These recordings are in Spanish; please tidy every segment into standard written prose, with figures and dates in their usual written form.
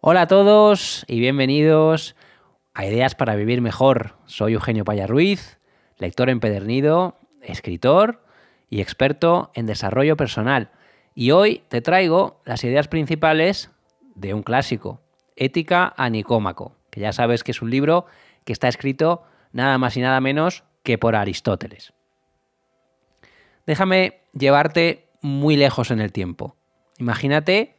Hola a todos y bienvenidos a Ideas para Vivir Mejor. Soy Eugenio Paya Ruiz, lector empedernido, escritor y experto en desarrollo personal. Y hoy te traigo las ideas principales de un clásico, Ética a Nicómaco, que ya sabes que es un libro que está escrito nada más y nada menos que por Aristóteles. Déjame llevarte muy lejos en el tiempo. Imagínate,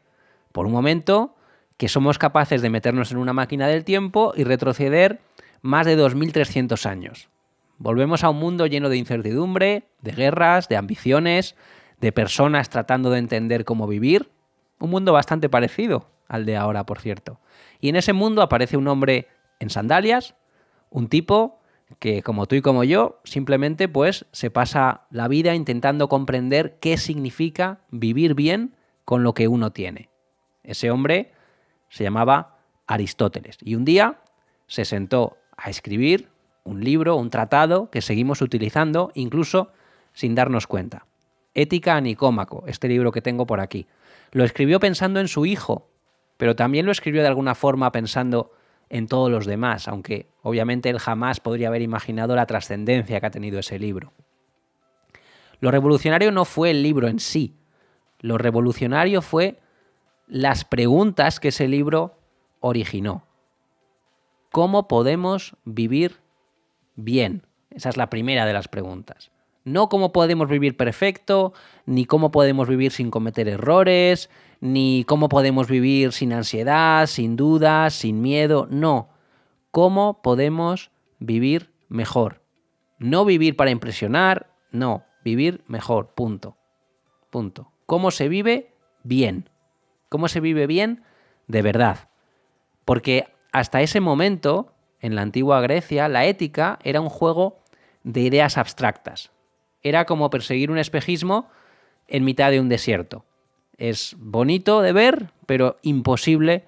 por un momento, que somos capaces de meternos en una máquina del tiempo y retroceder más de 2300 años. Volvemos a un mundo lleno de incertidumbre, de guerras, de ambiciones, de personas tratando de entender cómo vivir. Un mundo bastante parecido al de ahora, por cierto. Y en ese mundo aparece un hombre en sandalias, un tipo que, como tú y como yo, simplemente pues se pasa la vida intentando comprender qué significa vivir bien con lo que uno tiene. Ese hombre se llamaba Aristóteles y un día se sentó a escribir un libro, un tratado que seguimos utilizando incluso sin darnos cuenta. Ética a Nicómaco, este libro que tengo por aquí. Lo escribió pensando en su hijo, pero también lo escribió de alguna forma pensando en todos los demás, aunque obviamente él jamás podría haber imaginado la trascendencia que ha tenido ese libro. Lo revolucionario no fue el libro en sí, lo revolucionario fue las preguntas que ese libro originó. ¿Cómo podemos vivir bien? Esa es la primera de las preguntas. No cómo podemos vivir perfecto, ni cómo podemos vivir sin cometer errores, ni cómo podemos vivir sin ansiedad, sin dudas, sin miedo. No. ¿Cómo podemos vivir mejor? No vivir para impresionar, no. Vivir mejor, punto. Punto. ¿Cómo se vive bien? ¿Cómo se vive bien de verdad? Porque hasta ese momento, en la antigua Grecia, la ética era un juego de ideas abstractas. Era como perseguir un espejismo en mitad de un desierto. Es bonito de ver, pero imposible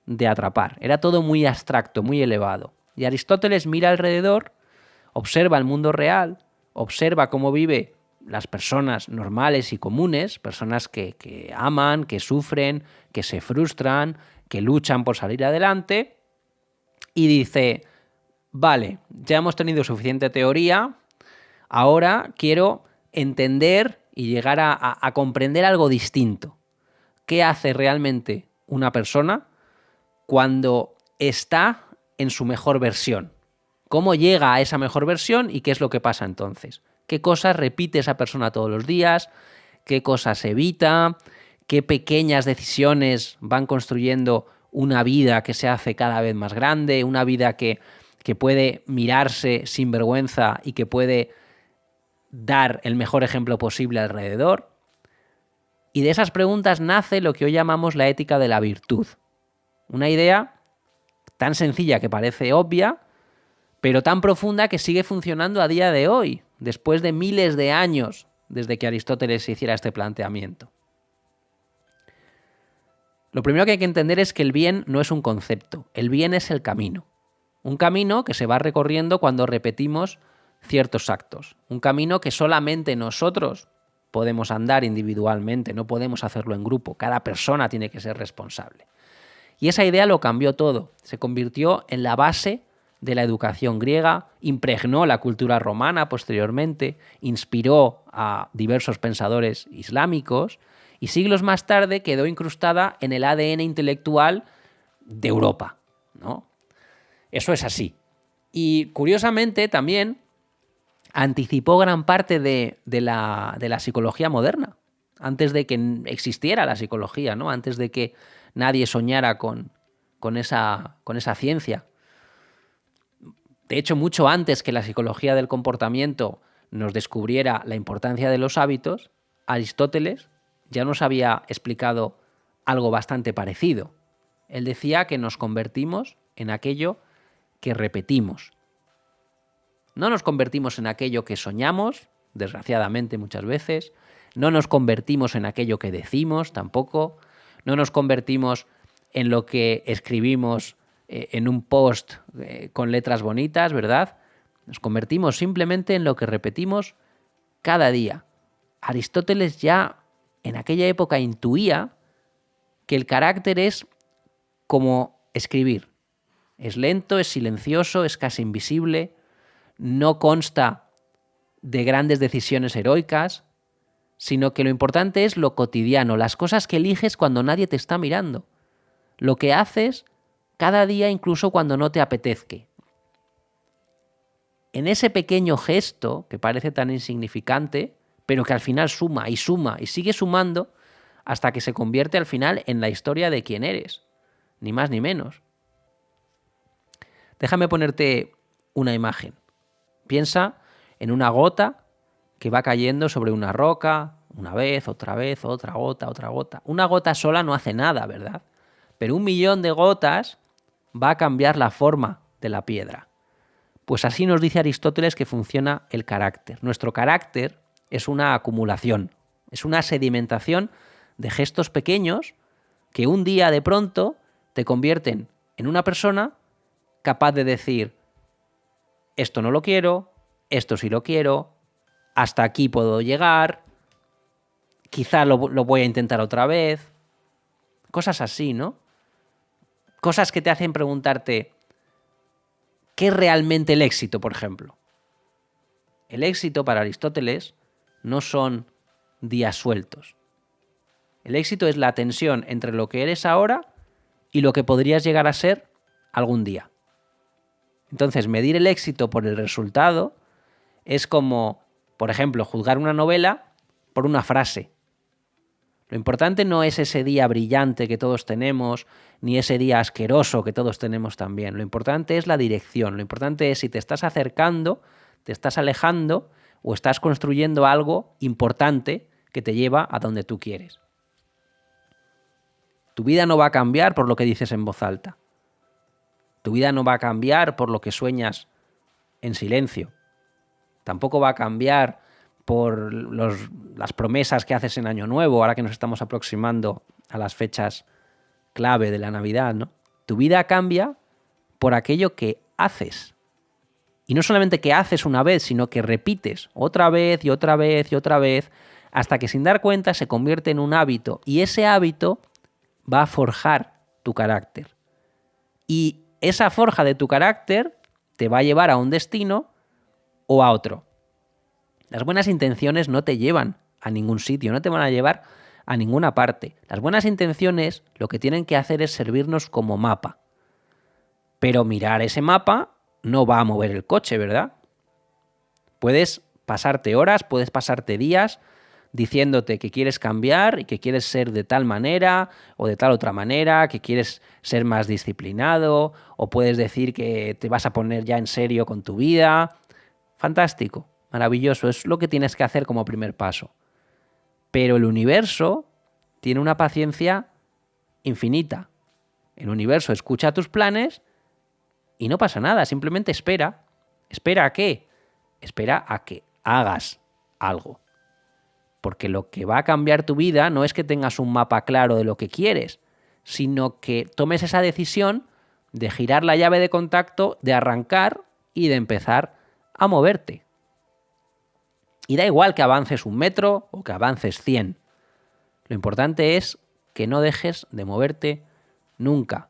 de atrapar. Era todo muy abstracto, muy elevado. Y Aristóteles mira alrededor, observa el mundo real, observa cómo vive las personas normales y comunes, personas que aman, que sufren, que se frustran, que luchan por salir adelante, y dice, vale, ya hemos tenido suficiente teoría, ahora quiero entender y llegar a comprender algo distinto. ¿Qué hace realmente una persona cuando está en su mejor versión? ¿Cómo llega a esa mejor versión y qué es lo que pasa entonces? ¿Qué cosas repite esa persona todos los días? ¿Qué cosas evita? ¿Qué pequeñas decisiones van construyendo una vida que se hace cada vez más grande? Una vida que puede mirarse sin vergüenza y que puede dar el mejor ejemplo posible alrededor. Y de esas preguntas nace lo que hoy llamamos la ética de la virtud. Una idea tan sencilla que parece obvia, pero tan profunda que sigue funcionando a día de hoy, después de miles de años desde que Aristóteles hiciera este planteamiento. Lo primero que hay que entender es que el bien no es un concepto, el bien es el camino. Un camino que se va recorriendo cuando repetimos ciertos actos. Un camino que solamente nosotros podemos andar individualmente, no podemos hacerlo en grupo. Cada persona tiene que ser responsable. Y esa idea lo cambió todo. Se convirtió en la base de la educación griega, impregnó la cultura romana posteriormente, inspiró a diversos pensadores islámicos y siglos más tarde quedó incrustada en el ADN intelectual de Europa, ¿no? Eso es así. Y curiosamente también anticipó gran parte de la psicología moderna, antes de que existiera la psicología, ¿no? Antes de que nadie soñara con esa ciencia. De hecho, mucho antes que la psicología del comportamiento nos descubriera la importancia de los hábitos, Aristóteles ya nos había explicado algo bastante parecido. Él decía que nos convertimos en aquello que repetimos. No nos convertimos en aquello que soñamos, desgraciadamente muchas veces, no nos convertimos en aquello que decimos tampoco, no nos convertimos en lo que escribimos en un post con letras bonitas, ¿verdad? Nos convertimos simplemente en lo que repetimos cada día. Aristóteles ya en aquella época intuía que el carácter es como escribir. Es lento, es silencioso, es casi invisible, no consta de grandes decisiones heroicas, sino que lo importante es lo cotidiano, las cosas que eliges cuando nadie te está mirando, lo que haces cada día incluso cuando no te apetezca. En ese pequeño gesto, que parece tan insignificante, pero que al final suma y sigue sumando hasta que se convierte al final en la historia de quién eres, ni más ni menos. Déjame ponerte una imagen. Piensa en una gota que va cayendo sobre una roca, una vez, otra gota, otra gota. Una gota sola no hace nada, ¿verdad? Pero 1.000.000 de gotas va a cambiar la forma de la piedra. Pues así nos dice Aristóteles que funciona el carácter. Nuestro carácter es una acumulación, es una sedimentación de gestos pequeños que un día de pronto te convierten en una persona capaz de decir: esto no lo quiero, esto sí lo quiero, hasta aquí puedo llegar, quizá lo voy a intentar otra vez. Cosas así, ¿no? Cosas que te hacen preguntarte: ¿qué es realmente el éxito, por ejemplo? El éxito para Aristóteles no son días sueltos. El éxito es la tensión entre lo que eres ahora y lo que podrías llegar a ser algún día. Entonces, medir el éxito por el resultado es como, por ejemplo, juzgar una novela por una frase. Lo importante no es ese día brillante que todos tenemos, ni ese día asqueroso que todos tenemos también. Lo importante es la dirección. Lo importante es si te estás acercando, te estás alejando o estás construyendo algo importante que te lleva a donde tú quieres. Tu vida no va a cambiar por lo que dices en voz alta. Tu vida no va a cambiar por lo que sueñas en silencio. Tampoco va a cambiar por las promesas que haces en Año Nuevo, ahora que nos estamos aproximando a las fechas clave de la Navidad, ¿no? Tu vida cambia por aquello que haces. Y no solamente que haces una vez, sino que repites otra vez y otra vez y otra vez, hasta que sin dar cuenta se convierte en un hábito. Y ese hábito va a forjar tu carácter. Y esa forja de tu carácter te va a llevar a un destino o a otro. Las buenas intenciones no te llevan a ningún sitio, no te van a llevar a ninguna parte. Las buenas intenciones lo que tienen que hacer es servirnos como mapa. Pero mirar ese mapa no va a mover el coche, ¿verdad? Puedes pasarte horas, puedes pasarte días diciéndote que quieres cambiar y que quieres ser de tal manera o de tal otra manera, que quieres ser más disciplinado, o puedes decir que te vas a poner ya en serio con tu vida. Fantástico, maravilloso, es lo que tienes que hacer como primer paso. Pero el universo tiene una paciencia infinita. El universo escucha tus planes y no pasa nada, simplemente espera. ¿Espera a qué? Espera a que hagas algo. Porque lo que va a cambiar tu vida no es que tengas un mapa claro de lo que quieres, sino que tomes esa decisión de girar la llave de contacto, de arrancar y de empezar a moverte. Y da igual que avances 1 metro o que avances 100. Lo importante es que no dejes de moverte nunca.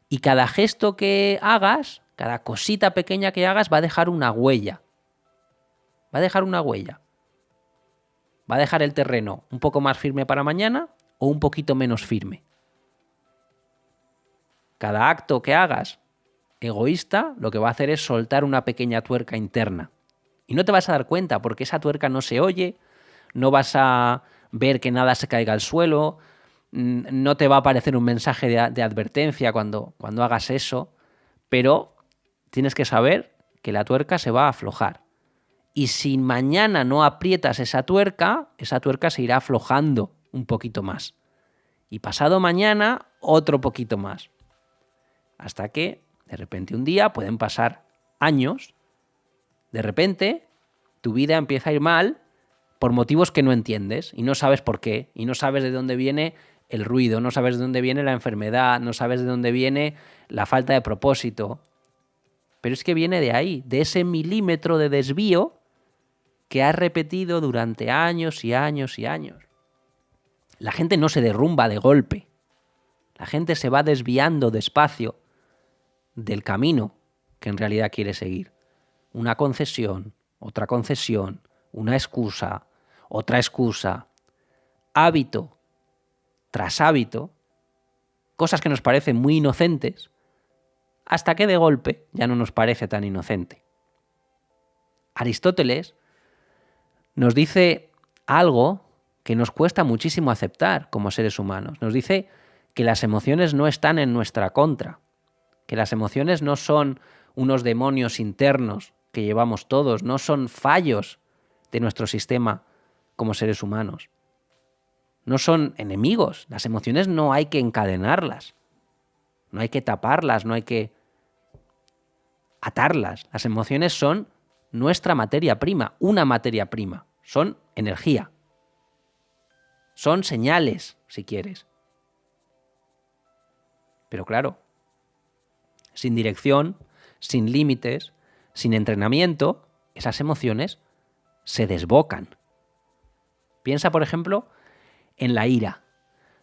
Y cada gesto que hagas, cada cosita pequeña que hagas va a dejar una huella. Va a dejar una huella. Va a dejar el terreno un poco más firme para mañana o un poquito menos firme. Cada acto que hagas egoísta lo que va a hacer es soltar una pequeña tuerca interna. Y no te vas a dar cuenta porque esa tuerca no se oye, no vas a ver que nada se caiga al suelo, no te va a aparecer un mensaje de advertencia cuando hagas eso, pero tienes que saber que la tuerca se va a aflojar. Y si mañana no aprietas esa tuerca se irá aflojando un poquito más. Y pasado mañana, otro poquito más. Hasta que, de repente un día, pueden pasar años, de repente tu vida empieza a ir mal por motivos que no entiendes y no sabes por qué, y no sabes de dónde viene el ruido, no sabes de dónde viene la enfermedad, no sabes de dónde viene la falta de propósito. Pero es que viene de ahí, de ese milímetro de desvío que has repetido durante años y años y años. La gente no se derrumba de golpe. La gente se va desviando despacio del camino que en realidad quiere seguir. Una concesión, otra concesión, una excusa, otra excusa, hábito tras hábito, cosas que nos parecen muy inocentes, hasta que de golpe ya no nos parece tan inocente. Aristóteles nos dice algo que nos cuesta muchísimo aceptar como seres humanos. Nos dice que las emociones no están en nuestra contra, que las emociones no son unos demonios internos que llevamos todos, no son fallos de nuestro sistema como seres humanos. No son enemigos. Las emociones no hay que encadenarlas, no hay que taparlas, no hay que atarlas. Las emociones son nuestra materia prima, una materia prima. Son energía. Son señales, si quieres. Pero claro, sin dirección, sin límites, sin entrenamiento, esas emociones se desbocan. Piensa, por ejemplo, en la ira.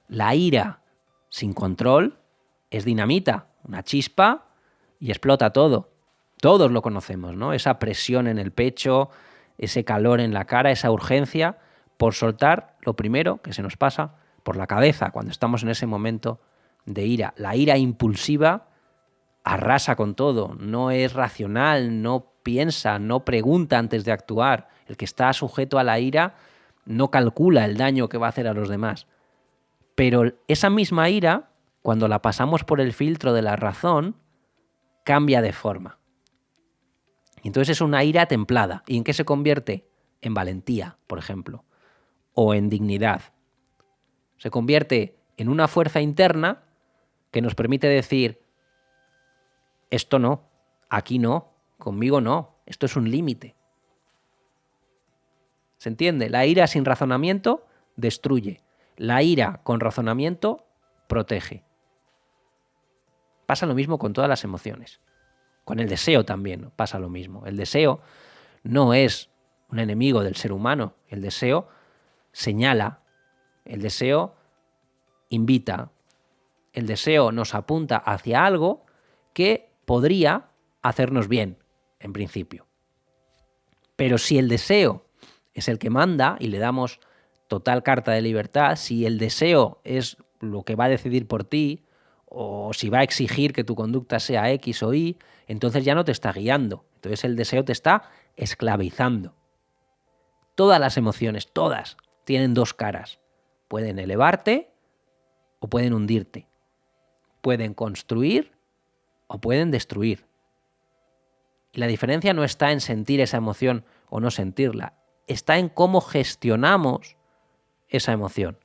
La ira sin control es dinamita, una chispa y explota todo. Todos lo conocemos, ¿no? Esa presión en el pecho, ese calor en la cara, esa urgencia por soltar lo primero que se nos pasa por la cabeza cuando estamos en ese momento de ira. La ira impulsiva arrasa con todo, no es racional, no piensa, no pregunta antes de actuar. El que está sujeto a la ira no calcula el daño que va a hacer a los demás. Pero esa misma ira, cuando la pasamos por el filtro de la razón, cambia de forma. Entonces es una ira templada. ¿Y en qué se convierte? En valentía, por ejemplo, o en dignidad. Se convierte en una fuerza interna que nos permite decir, esto no, aquí no, conmigo no, esto es un límite. ¿Se entiende? La ira sin razonamiento destruye. La ira con razonamiento protege. Pasa lo mismo con todas las emociones. Con el deseo también pasa lo mismo. El deseo no es un enemigo del ser humano. El deseo señala, el deseo invita, el deseo nos apunta hacia algo que podría hacernos bien, en principio. Pero si el deseo es el que manda y le damos total carta de libertad, si el deseo es lo que va a decidir por ti, o si va a exigir que tu conducta sea X o Y, entonces ya no te está guiando. Entonces el deseo te está esclavizando. Todas las emociones, todas, tienen dos caras. Pueden elevarte o pueden hundirte. Pueden construir o pueden destruir. Y la diferencia no está en sentir esa emoción o no sentirla, está en cómo gestionamos esa emoción.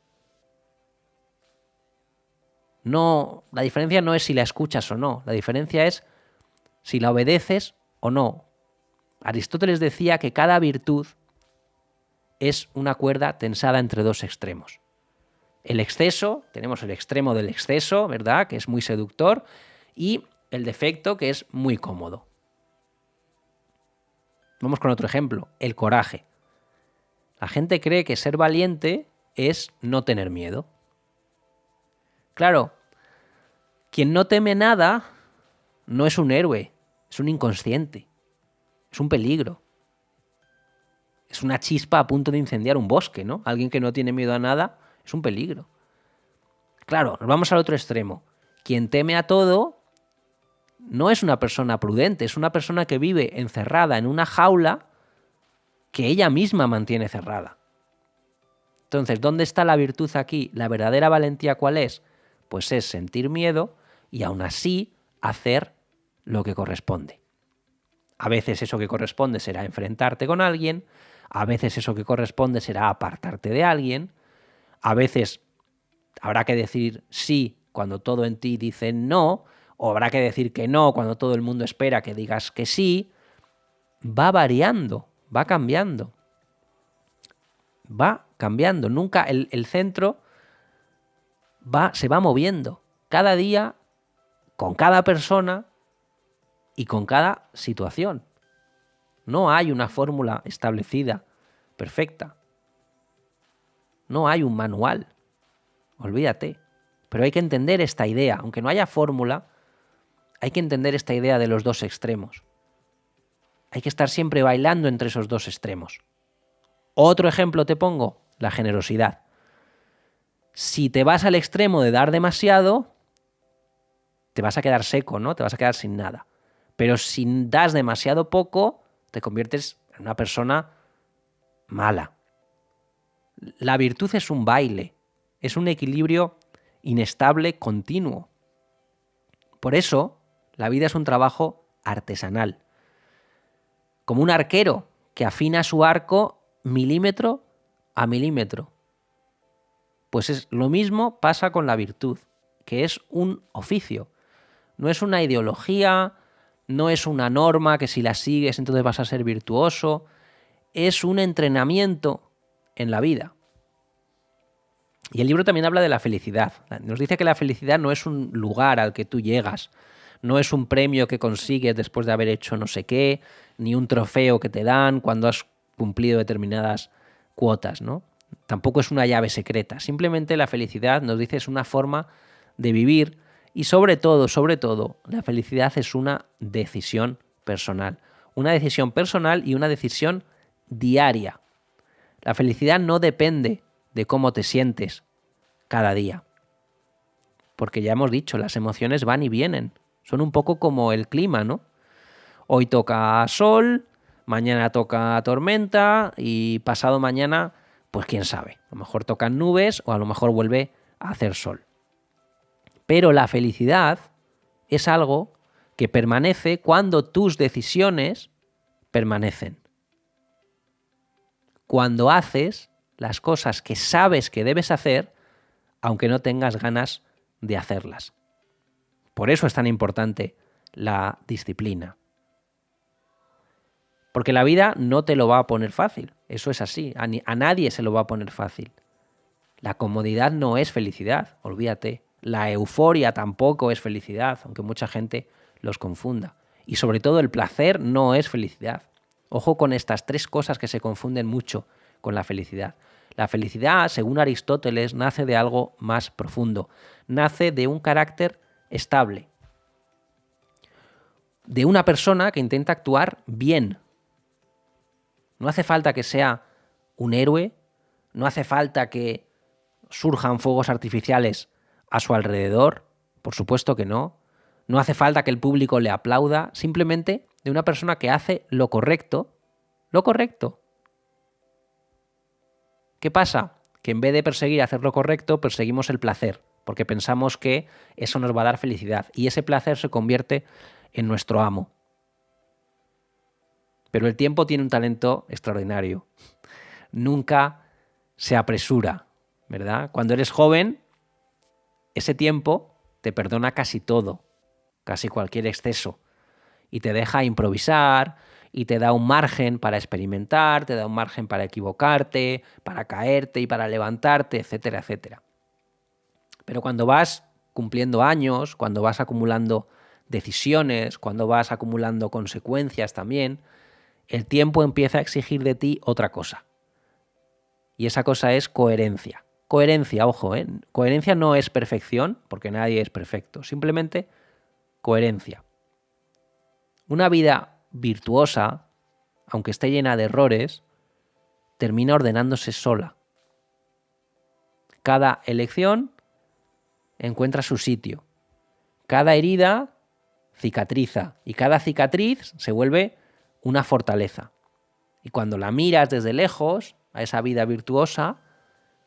No, la diferencia no es si la escuchas o no, la diferencia es si la obedeces o no. Aristóteles decía que cada virtud es una cuerda tensada entre dos extremos. El exceso, tenemos el extremo del exceso, ¿verdad?, que es muy seductor, y el defecto, que es muy cómodo. Vamos con otro ejemplo, el coraje. La gente cree que ser valiente es no tener miedo. Claro, quien no teme nada no es un héroe, es un inconsciente, es un peligro. Es una chispa a punto de incendiar un bosque, ¿no? Alguien que no tiene miedo a nada es un peligro. Claro, nos vamos al otro extremo. Quien teme a todo no es una persona prudente, es una persona que vive encerrada en una jaula que ella misma mantiene cerrada. Entonces, ¿dónde está la virtud aquí? ¿La verdadera valentía cuál es? Pues es sentir miedo y aún así hacer lo que corresponde. A veces eso que corresponde será enfrentarte con alguien, a veces eso que corresponde será apartarte de alguien, a veces habrá que decir sí cuando todo en ti dice no, o habrá que decir que no cuando todo el mundo espera que digas que sí. Va variando, va cambiando. Va cambiando. Nunca el centro se va moviendo. Cada día, con cada persona y con cada situación. No hay una fórmula establecida, perfecta. No hay un manual. Olvídate. Pero hay que entender esta idea, aunque no haya fórmula, hay que entender esta idea de los dos extremos. Hay que estar siempre bailando entre esos dos extremos. Otro ejemplo te pongo, la generosidad. Si te vas al extremo de dar demasiado, te vas a quedar seco, ¿no? Te vas a quedar sin nada. Pero si das demasiado poco, te conviertes en una persona mala. La virtud es un baile, es un equilibrio inestable, continuo. Por eso, la vida es un trabajo artesanal. Como un arquero que afina su arco milímetro a milímetro. Pues es lo mismo pasa con la virtud, que es un oficio. No es una ideología, no es una norma que si la sigues entonces vas a ser virtuoso. Es un entrenamiento en la vida. Y el libro también habla de la felicidad. Nos dice que la felicidad no es un lugar al que tú llegas, no es un premio que consigues después de haber hecho no sé qué, ni un trofeo que te dan cuando has cumplido determinadas cuotas, ¿no? Tampoco es una llave secreta. Simplemente la felicidad, nos dice, es una forma de vivir y sobre todo, la felicidad es una decisión personal. Una decisión personal y una decisión diaria. La felicidad no depende de cómo te sientes cada día. Porque ya hemos dicho, las emociones van y vienen. Son un poco como el clima, ¿no? Hoy toca sol, mañana toca tormenta y pasado mañana, pues quién sabe. A lo mejor tocan nubes o a lo mejor vuelve a hacer sol. Pero la felicidad es algo que permanece cuando tus decisiones permanecen. Cuando haces las cosas que sabes que debes hacer, aunque no tengas ganas de hacerlas. Por eso es tan importante la disciplina. Porque la vida no te lo va a poner fácil. Eso es así. A nadie se lo va a poner fácil. La comodidad no es felicidad, olvídate. La euforia tampoco es felicidad, aunque mucha gente los confunda. Y sobre todo el placer no es felicidad. Ojo con estas tres cosas que se confunden mucho con la felicidad. La felicidad, según Aristóteles, nace de algo más profundo. Nace de un carácter estable. De una persona que intenta actuar bien. No hace falta que sea un héroe, no hace falta que surjan fuegos artificiales a su alrededor, por supuesto que no. No hace falta que el público le aplauda, simplemente de una persona que hace lo correcto. Lo correcto. ¿Qué pasa? Que en vez de perseguir hacer lo correcto, perseguimos el placer, porque pensamos que eso nos va a dar felicidad y ese placer se convierte en nuestro amo. Pero el tiempo tiene un talento extraordinario. Nunca se apresura, ¿verdad? Cuando eres joven, ese tiempo te perdona casi todo, casi cualquier exceso, y te deja improvisar, y te da un margen para experimentar, te da un margen para equivocarte, para caerte y para levantarte, etcétera, etcétera. Pero cuando vas cumpliendo años, cuando vas acumulando decisiones, cuando vas acumulando consecuencias también, el tiempo empieza a exigir de ti otra cosa. Y esa cosa es coherencia. Coherencia, ojo, ¿eh? Coherencia no es perfección, porque nadie es perfecto. Simplemente coherencia. Una vida virtuosa, aunque esté llena de errores, termina ordenándose sola. Cada elección encuentra su sitio. Cada herida cicatriza y cada cicatriz se vuelve una fortaleza. Y cuando la miras desde lejos, a esa vida virtuosa,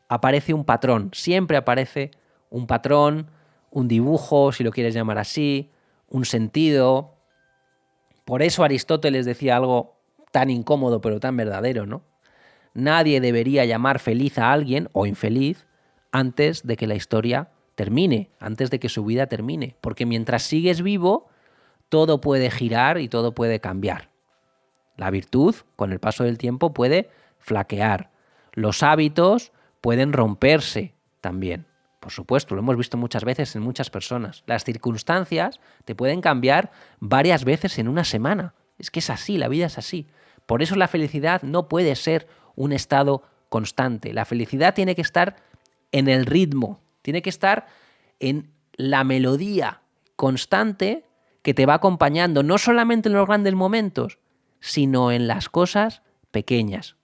aparece un patrón. Siempre aparece un patrón, un dibujo, si lo quieres llamar así, un sentido. Por eso Aristóteles decía algo tan incómodo pero tan verdadero, ¿no? Nadie debería llamar feliz a alguien o infeliz antes de que la historia termine, antes de que su vida termine. Porque mientras sigues vivo, todo puede girar y todo puede cambiar. La virtud, con el paso del tiempo, puede flaquear. Los hábitos pueden romperse también. Por supuesto, lo hemos visto muchas veces en muchas personas. Las circunstancias te pueden cambiar varias veces en una semana. Es que es así, la vida es así. Por eso la felicidad no puede ser un estado constante. La felicidad tiene que estar en el ritmo, tiene que estar en la melodía constante que te va acompañando, no solamente en los grandes momentos, sino en las cosas pequeñas.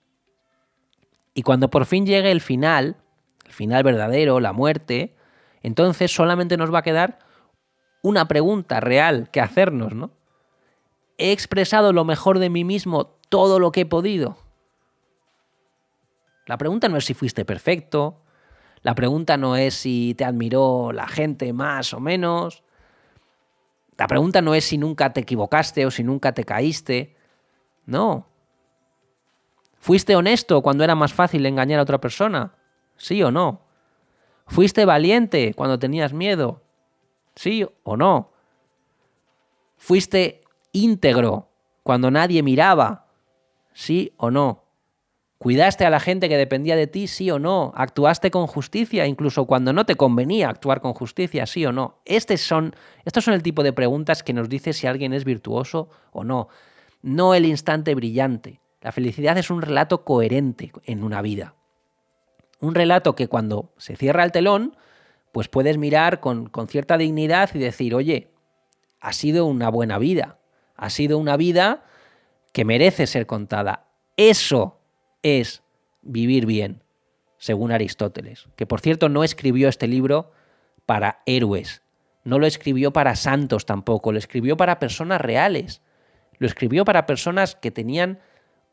Y cuando por fin llegue el final verdadero, la muerte, entonces solamente nos va a quedar una pregunta real que hacernos, ¿no? ¿He expresado lo mejor de mí mismo todo lo que he podido? La pregunta no es si fuiste perfecto, la pregunta no es si te admiró la gente más o menos, la pregunta no es si nunca te equivocaste o si nunca te caíste, no. ¿Fuiste honesto cuando era más fácil engañar a otra persona? ¿Sí o no? ¿Fuiste valiente cuando tenías miedo? ¿Sí o no? ¿Fuiste íntegro cuando nadie miraba? ¿Sí o no? ¿Cuidaste a la gente que dependía de ti? ¿Sí o no? ¿Actuaste con justicia incluso cuando no te convenía actuar con justicia? ¿Sí o no? Estos son el tipo de preguntas que nos dice si alguien es virtuoso o no. No el instante brillante. La felicidad es un relato coherente en una vida. Un relato que cuando se cierra el telón, pues puedes mirar con cierta dignidad y decir, oye, ha sido una buena vida. Ha sido una vida que merece ser contada. Eso es vivir bien, según Aristóteles, que por cierto no escribió este libro para héroes, no lo escribió para santos tampoco, lo escribió para personas reales, lo escribió para personas que tenían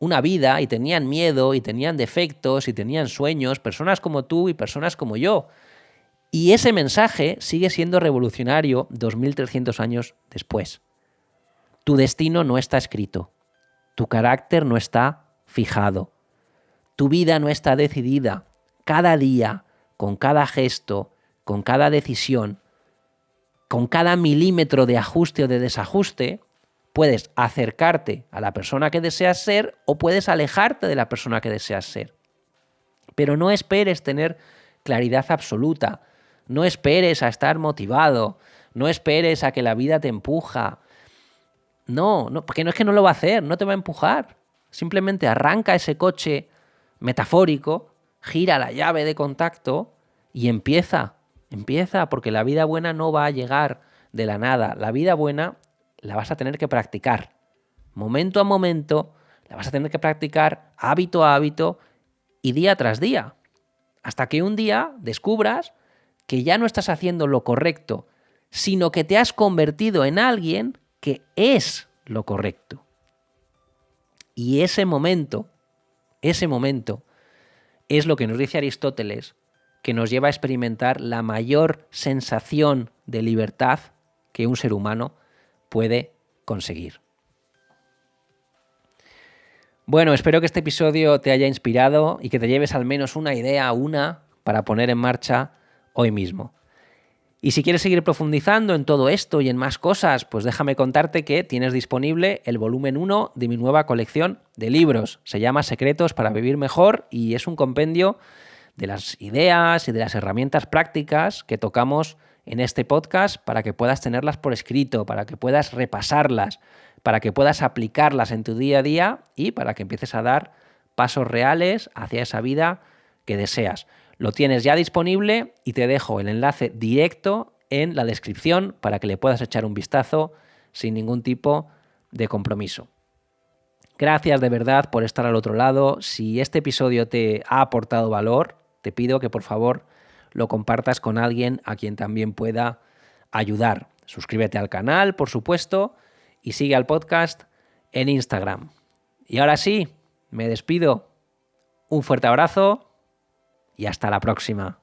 una vida y tenían miedo y tenían defectos y tenían sueños, personas como tú y personas como yo. Y ese mensaje sigue siendo revolucionario 2300 años después. Tu destino no está escrito, tu carácter no está fijado. Tu vida no está decidida. Cada día, con cada gesto, con cada decisión, con cada milímetro de ajuste o de desajuste, puedes acercarte a la persona que deseas ser o puedes alejarte de la persona que deseas ser. Pero no esperes tener claridad absoluta. No esperes a estar motivado. No esperes a que la vida te empuja. No, porque no es que no lo va a hacer, no te va a empujar. Simplemente arranca ese coche metafórico, gira la llave de contacto y empieza, porque la vida buena no va a llegar de la nada. La vida buena la vas a tener que practicar. Momento a momento, la vas a tener que practicar hábito a hábito y día tras día. Hasta que un día descubras que ya no estás haciendo lo correcto, sino que te has convertido en alguien que es lo correcto. Y ese momento es lo que nos dice Aristóteles, que nos lleva a experimentar la mayor sensación de libertad que un ser humano puede conseguir. Bueno, espero que este episodio te haya inspirado y que te lleves al menos una idea, para poner en marcha hoy mismo. Y si quieres seguir profundizando en todo esto y en más cosas, pues déjame contarte que tienes disponible el volumen 1 de mi nueva colección de libros. Se llama Secretos para Vivir Mejor y es un compendio de las ideas y de las herramientas prácticas que tocamos en este podcast para que puedas tenerlas por escrito, para que puedas repasarlas, para que puedas aplicarlas en tu día a día y para que empieces a dar pasos reales hacia esa vida que deseas. Lo tienes ya disponible y te dejo el enlace directo en la descripción para que le puedas echar un vistazo sin ningún tipo de compromiso. Gracias de verdad por estar al otro lado. Si este episodio te ha aportado valor, te pido que por favor lo compartas con alguien a quien también pueda ayudar. Suscríbete al canal, por supuesto, y sigue al podcast en Instagram. Y ahora sí, me despido. Un fuerte abrazo y hasta la próxima.